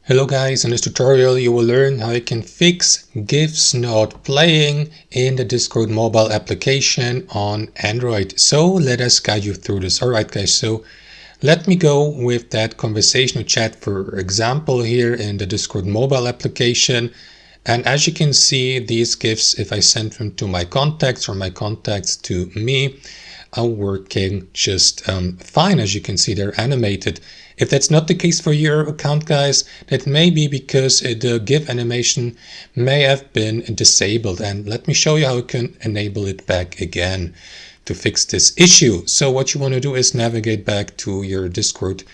Hello guys, in this tutorial you will learn how you can fix GIFs not playing in the Discord mobile application on Android. So let us guide you through this. Alright guys, so let me go with that conversational chat for example here in the Discord mobile application. And as you can see, these GIFs, if I send them to my contacts or my contacts to me, are working just fine. As you can see, they're animated. If that's not the case for your account, guys, that may be because the GIF animation may have been disabled. And let me show you how you can enable it back again to fix this issue. So what you want to do is navigate back to your Discord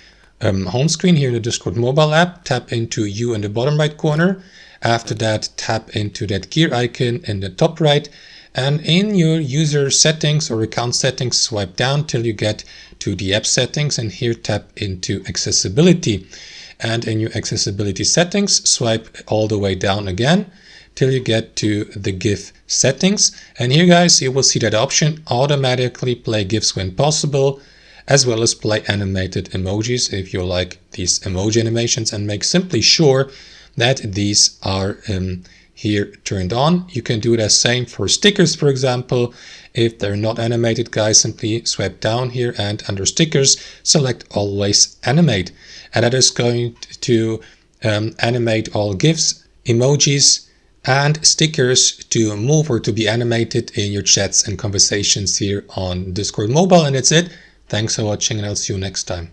home screen here in the Discord mobile app. Tap into You in the bottom right corner. After that, tap into that gear icon in the top right. And in your user settings or account settings, swipe down till you get to the app settings, and here tap into accessibility. And in your accessibility settings, swipe all the way down again till you get to the GIF settings. And here guys, you will see that option, automatically play GIFs when possible, as well as play animated emojis if you like these emoji animations, and make simply sure that these are here turned on. You can do the same for stickers, for example. If they're not animated, guys, simply swipe down here and under stickers, select always animate. And that is going to animate all GIFs, emojis, and stickers to move or to be animated in your chats and conversations here on Discord Mobile. And that's it. Thanks for watching, and I'll see you next time.